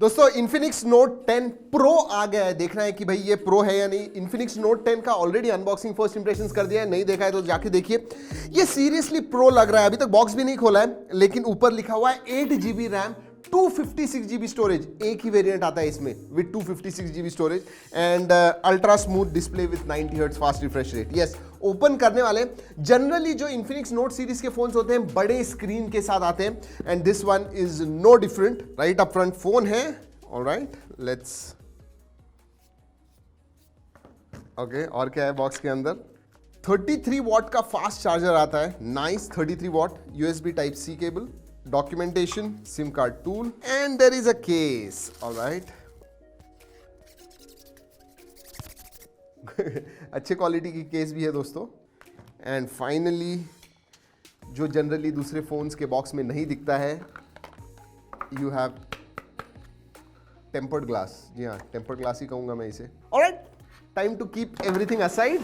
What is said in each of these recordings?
दोस्तों Infinix Note 10 Pro आ गया है। देखना है कि भाई ये प्रो है या नहीं। Infinix Note 10 का ऑलरेडी अनबॉक्सिंग फर्स्ट इंप्रेशंस कर दिया है, नहीं देखा है तो जाके देखिए। ये सीरियसली प्रो लग रहा है। अभी तक बॉक्स भी नहीं खोला है, लेकिन ऊपर लिखा हुआ है 8GB रैम 256GB स्टोरेज। एक ही वेरिएंट आता है इसमें with 256GB storage and ultra smooth display with 90 hertz fast refresh rate. Yes, open करने वाले जनरली जो Infinix Note सीरीज के फोन्स होते हैं बड़े स्क्रीन के साथ आते हैं and this one is no different. Right up front phone है। ऑलराइट, लेट्स ओके, और क्या है बॉक्स के अंदर? 33 वॉट का फास्ट चार्जर आता है। Nice, 33 watt USB type C cable, documentation, SIM card tool and there is a case. Alright अच्छे क्वालिटी की केस भी है दोस्तों। एंड फाइनली जो जनरली दूसरे फोन्स के बॉक्स में नहीं दिखता है, यू हैव टेम्पर्ड ग्लास। जी हाँ, टेम्पर्ड ग्लास ही कहूंगा मैं इसे। Alright, time to keep everything aside.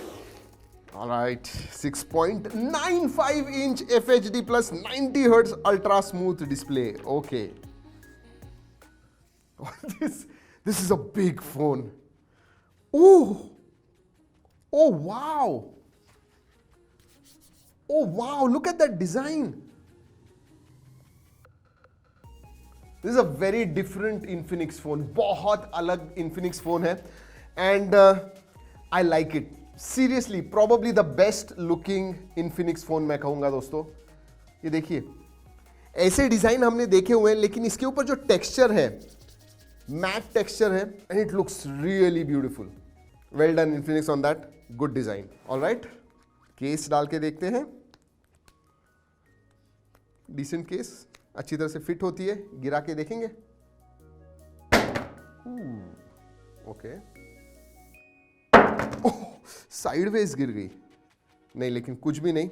Alright, 6.95 inch FHD plus 90 hertz ultra smooth display. Okay, this is a big phone. Oh, oh wow, oh wow, look at that design. This is a very different Infinix phone. बहुत अलग Infinix phone है and I like it. Seriously, probably the best looking Infinix phone मैं कहूँगा दोस्तों। ये देखिए, ऐसे design हमने देखे हुए हैं, लेकिन इसके ऊपर जो टेक्सचर है, मैट टेक्सचर है and it looks really beautiful. Well done Infinix on that. Good design. Alright, case डाल के देखते हैं। डिसेंट केस, अच्छी तरह से फिट होती है। गिरा के देखेंगे। ओके, साइडवेज गिर गई। नहीं, लेकिन कुछ भी नहीं,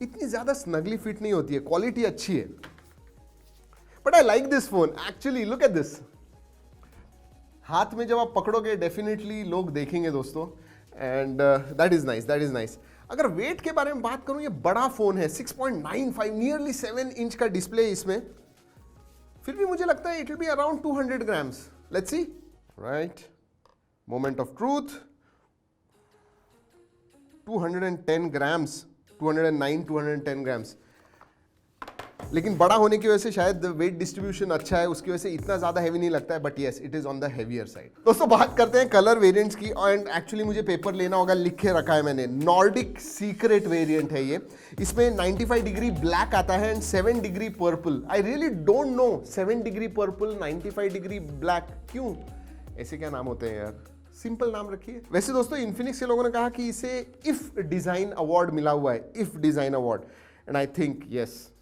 इतनी ज्यादा स्नगली फिट नहीं होती है। क्वालिटी अच्छी है, but I like this phone actually. Look at this. हाथ में जब आप पकड़ोगे डेफिनेटली लोग देखेंगे दोस्तों and that is nice, that is nice. अगर वेट के बारे में बात करूं, ये बड़ा फोन है, 6.95 नियरली 7 इंच का डिस्प्ले है इसमें। फिर भी मुझे लगता है it will be around 200 grams. Let's see. Right, moment of truth, 210 grams, 209, 210 grams. लेकिन बड़ा होने की वजह से शायद वेट डिस्ट्रीब्यूशन अच्छा है, उसकी वजह से इतना ज्यादा हैवी नहीं लगता है, but yes, it is on the heavier side. दोस्तों बात करते हैं कलर वेरिएंट्स की। एंड एक्चुअली मुझे पेपर लेना होगा, लिख के रखा है मैंने। नॉर्डिक सीक्रेट वेरिएंट है ये। इसमें 95 डिग्री ब्लैक आता है and 7 degree purple. I really don't know 7 degree purple, 95 degree black, क्यों ऐसे क्या नाम होते हैं यार? सिंपल नाम रखिए। वैसे दोस्तों इन्फिनिक्स के लोगों ने कहा कि इसे इफ डिजाइन अवार्ड मिला हुआ है, if design award, and I think yes,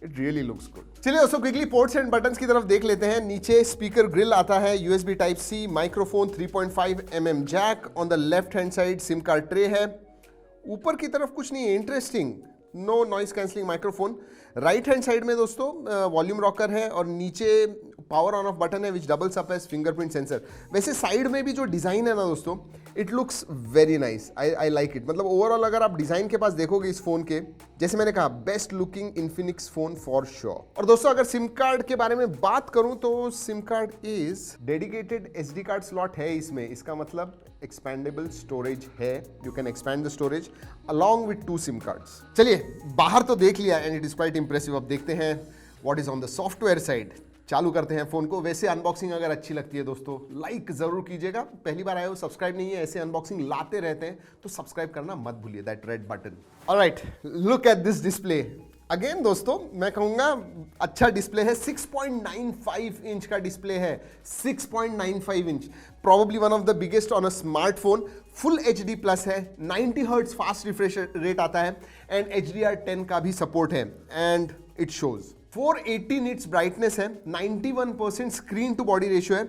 it really looks good. चलिए दोस्तों क्विकली पोर्ट्स एंड बटन्स की तरफ देख लेते हैं। नीचे स्पीकर ग्रिल आता है, USB type C, microphone, 3.5 mm jack. On the left hand side SIM card tray है। ऊपर की तरफ कुछ नहीं है interesting, no noise cancelling microphone. Right hand side में दोस्तों वॉल्यूम रॉकर है और नीचे पावर ऑन ऑफ बटन है which doubles up as fingerprint sensor. वैसे साइड में भी जो डिजाइन है ना दोस्तों, it looks very nice. I like it. मतलब ओवरऑल अगर आप डिजाइन के पास देखोगे इस फोन के, जैसे मैंने कहा, best looking Infinix phone for sure. और दोस्तों अगर सिम कार्ड के बारे में बात करूं तो SIM card is dedicated SD card slot है इसमें। इसका मतलब एक्सपेंडेबल स्टोरेज है, you can expand the storage along with 2 SIM cards. चलिए बाहर तो देख लिया and it is quite impressive. अब देखते हैं what is on the software side. चालू करते हैं फोन को। वैसे अनबॉक्सिंग अगर अच्छी लगती है दोस्तों, लाइक जरूर कीजिएगा। पहली बार आए हो, सब्सक्राइब नहीं है, ऐसे अनबॉक्सिंग लाते रहते हैं, तो सब्सक्राइब करना मत भूलिए, that red button. Alright, look at this display. Again दोस्तों मैं कहूंगा अच्छा डिस्प्ले है। 6.95 इंच का डिस्प्ले है, 6.95 inch, probably one of the biggest on a smartphone. Full HD plus है, 90 हर्ट्ज फास्ट रिफ्रेश रेट आता है एंड HDR10 का भी सपोर्ट है and it shows. 480 nits brightness है, 91% स्क्रीन टू बॉडी रेशियो है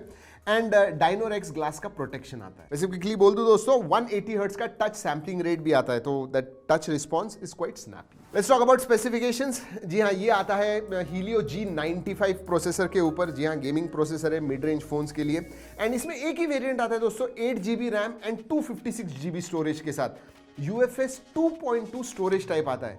एंड डायनोरेक्स ग्लास का प्रोटेक्शन आता है। वैसे क्विकली बोल दूं दोस्तों, 180 हर्ट्ज का टच सैम्पलिंग रेट भी आता है, तो that touch response is quite snappy. Let's talk about specifications. जी हाँ, ये आता है Helio G95 प्रोसेसर के ऊपर। जी हाँ, गेमिंग प्रोसेसर है मिड रेंज फोन्स के लिए एंड इसमें एक ही वेरिएंट आता है दोस्तों, 8GB RAM and 256GB storage के साथ। UFS 2.2 स्टोरेज टाइप आता है।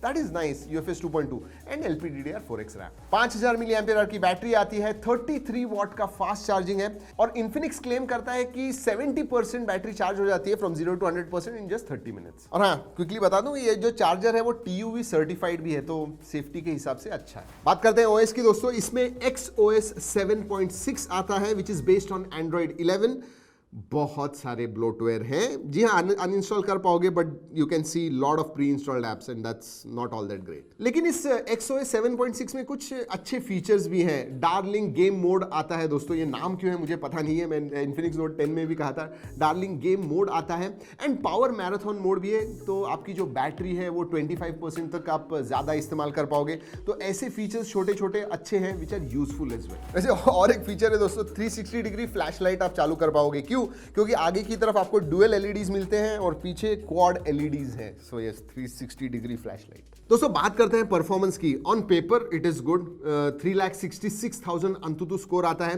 That is nice. UFS 2.2 and LPDDR4X RAM. 5000 mAh की बैटरी आती है, 33 वॉट का फास्ट चार्जिंग है और इन्फिनिक्स क्लेम करता है कि 70% बैटरी चार्ज हो जाती है from 0 to 100% in just 30 minutes. और हाँ, क्विकली बता दूं, ये जो चार्जर है वो TUV सर्टिफाइड भी है, तो सेफ्टी के हिसाब से अच्छा है. बात करते हैं OS की दोस्तों. इसमें XOS 7.6 आता है which is based on Android 11. बहुत सारे ब्लोटवेयर हैं. जी हाँ, अनइंस्टॉल कर पाओगे but you can see lot of pre installed apps and that's not all that great. लेकिन इस XOS 7.6 में कुछ अच्छे फीचर्स भी हैं. डार्लिंग गेम मोड आता है दोस्तों. ये नाम क्यों है मुझे पता नहीं है, मैं इन्फिनिक्स नोट 10 में भी कहा था. डार्लिंग गेम मोड आता है एंड पावर मैराथन मोड भी है, तो आपकी जो बैटरी है वो 25% तक आप ज़्यादा इस्तेमाल कर पाओगे. तो ऐसे फीचर्स छोटे छोटे अच्छे हैं which are useful as well. वैसे और एक फीचर है दोस्तों, 360 डिग्री फ्लैश लाइट आप चालू कर पाओगे. क्यों? क्योंकि आगे की तरफ आपको डुअल LEDs मिलते हैं और पीछे क्वाड LEDs हैं. So yes, 360 degree flash light. दोस्तों बात करते हैं परफॉर्मेंस की. On paper it is good. 3,66,000 अंतुतु score आता है.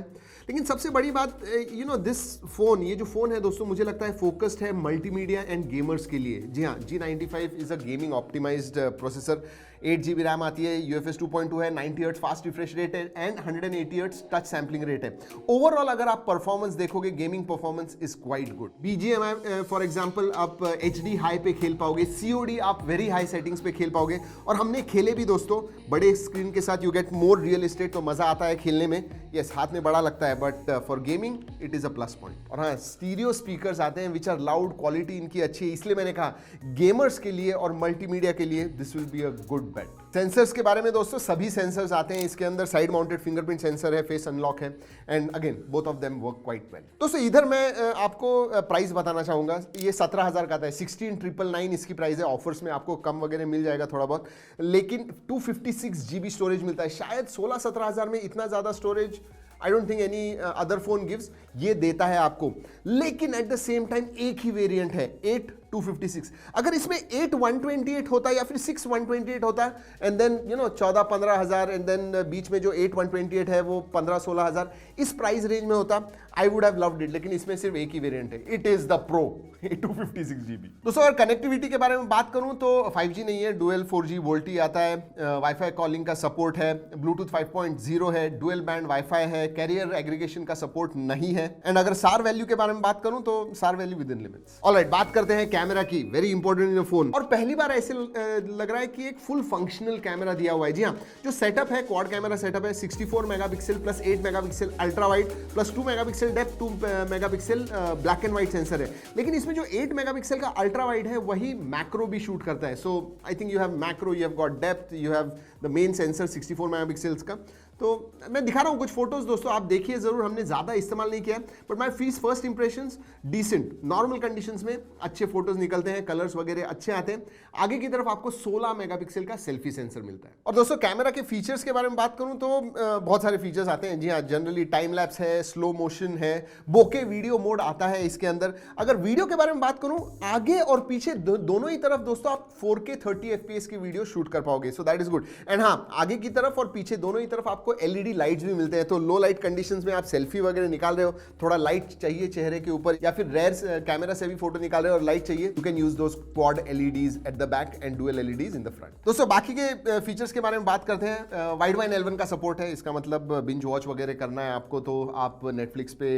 लेकिन सबसे बड़ी बात, यू नो दिस फोन, ये जो फोन है दोस्तों, मुझे लगता है फोकस्ड है मल्टीमीडिया एंड गेमर्स के लिए. जी हाँ, G95 is a gaming optimized processor. 8GB RAM आती है, UFS 2.2 है, 90 हर्ट्ज फास्ट रिफ्रेश रेट है and 180 hertz touch sampling rate है. ओवरऑल अगर आप परफॉर्मेंस देखोगे, gaming performance is quite good. BGMI for example आप HD हाई पे खेल पाओगे, COD आप वेरी हाई सेटिंग्स पे खेल पाओगे. और हमने खेले भी दोस्तों बड़े स्क्रीन के साथ. You get more real estate, तो मजा आता है खेलने में. यस, हाथ में बड़ा लगता है but for gaming it is a plus point. और हाँ, स्टीरियो स्पीकर्स आते हैं विच आर लाउड, क्वालिटी इनकी अच्छी है. इसलिए मैंने कहा गेमर्स के लिए और मल्टीमीडिया के लिए this will be a good bet. Sensors के बारे में दोस्तों, सभी सेंसर्स आते हैं इसके अंदर. साइड माउंटेड फिंगरप्रिंट सेंसर है, फेस अनलॉक है and again both of them work quite well. दोस्तों इधर मैं आपको प्राइस बताना चाहूंगा. ये 17,000 का आता है. 16,999 इसकी प्राइस है. ऑफर्स में आपको कम वगैरह मिल जाएगा थोड़ा बहुत, लेकिन 256 GB स्टोरेज मिलता है. शायद 16-17,000 में इतना ज्यादा storage I don't think any other phone gives. ये देता है आपको, लेकिन एट द सेम टाइम एक ही वेरिएंट है, 8/256. अगर इसमें 8/128 होता या फिर 6/128 होता and then you know 14-15,000 and then बीच में जो 8/128 है वो 15-16,000 इस प्राइस रेंज में होता, I would have loved it. लेकिन इसमें सिर्फ एक ही वेरिएंट है, it is the pro 256 GB. दोस्तों अगर कनेक्टिविटी के बारे में बात करूं तो 5G नहीं है, डुअल 4G वोल्टी आता है. वाईफाई कॉलिंग का सपोर्ट है, ब्लूटूथ 5.0 है, डुअल बैंड वाईफाई है, कैरियर एग्रीगेशन का सपोर्ट नहीं है. एंड अगर सार वैल्यू के बारे में बात करूं तो सार value with in limits. Alright, बात करते हैं कैमरा की. Very important in phone. और पहली बार ऐसे लग रहा है कि एक फुल फंक्शनल कैमरा दिया हुआ है. जी हाँ, जो सेटअप है क्वाड कैमरा सेटअप है. 64 megapixel plus 8 megapixel ultra wide plus 2 megapixel depth, 2 megapixel black and white sensor है. लेकिन इसमें जो 8 मेगापिक्सल का अल्ट्रा वाइड है वही मैक्रो भी शूट करता है. So I think you have macro, you have got depth, you have the main sensor 64 megapixels का. तो मैं दिखा रहा हूं कुछ फोटोज दोस्तों, आप देखिए जरूर. हमने ज्यादा इस्तेमाल नहीं किया but my first impressions decent. Normal conditions में अच्छे फोटोज निकलते हैं, कलर्स वगैरह अच्छे आते हैं. आगे की तरफ आपको 16 मेगापिक्सल का सेल्फी सेंसर मिलता है. और दोस्तों कैमरा के फीचर्स के बारे में बात करूं तो बहुत सारे फीचर्स आते हैं. जी हाँ, जनरली टाइम लैप्स है, स्लो मोशन है, बोके वीडियो मोड आता है इसके अंदर. अगर वीडियो के बारे में बात करूं, आगे और पीछे दोनों ही तरफ दोस्तों आप 4K 30 FPS की वीडियो शूट कर पाओगे. So that is good. And हाँ, आगे की तरफ और पीछे दोनों ही तरफ आपको LED लाइट्स भी मिलते हैं. तो लो लाइट कंडीशंस में आप सेल्फी वगैरह निकाल रहे हो, थोड़ा लाइट चाहिए चेहरे के ऊपर, या फिर रेयर कैमरा से भी फोटो निकाल रहे हो और लाइट चाहिए, you can use those quad LEDs at the back and dual LEDs in the front. दोस्तों बाकी के फीचर्स के बारे में बात करते हैं. वाइड वाइन L1 का सपोर्ट है. इसका मतलब बिंज वॉच वगैरह करना है आपको तो आप नेटफ्लिक्स पे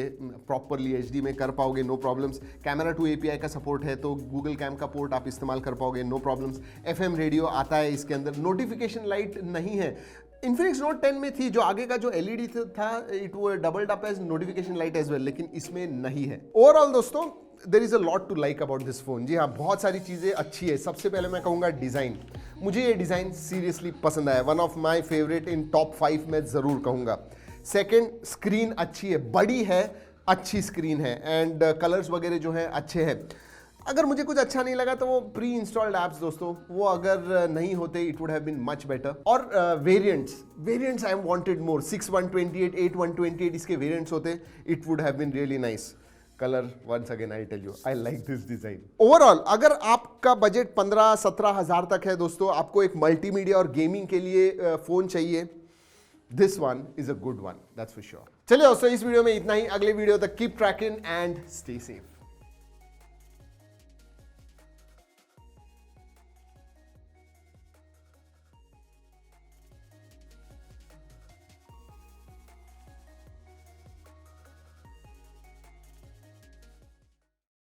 प्रॉपरली HD में कर पाओगे, नो प्रॉब्लम्स. कैमरा 2 API का सपोर्ट है, तो गूगल कैम का पोर्ट आप इस्तेमाल कर पाओगे, नो प्रॉब्लम्स. FM रेडियो आता है इसके अंदर. नोटिफिकेशन लाइट नहीं है. इन्फिनिक्स नोट 10 में थी, जो आगे का जो LED था इट वो doubled up as notification light as well, लेकिन इसमें नहीं है. ओवरऑल दोस्तों there is a lot to like about this phone. जी हाँ, बहुत सारी चीजें अच्छी है. सबसे पहले मैं कहूंगा डिजाइन. मुझे ये डिजाइन सीरियसली पसंद आया. One of my favourite in top 5 मैं जरूर कहूंगा. सेकंड, स्क्रीन अच्छी है, बड़ी है, अच्छी स्क्रीन है एंड कलर्स वगैरह जो है अच्छे हैं. अगर मुझे कुछ अच्छा नहीं लगा तो वो प्री इंस्टॉल्ड ऐप्स दोस्तों, वो अगर नहीं होते it would have been much better. और वेरिएंट्स आई वांटेड मोर. 6/128, 8/128 इसके वेरिएंट्स होते, it would have been really nice. Colour once again I tell you, I like this design. Overall अगर आपका बजट 15-17 हजार तक है दोस्तों, आपको एक मल्टीमीडिया और गेमिंग के लिए फोन चाहिए, this one is a good one, that's for sure. चलिए दोस्तों, इस वीडियो में इतना ही. अगले वीडियो तक keep trekking and stay safe.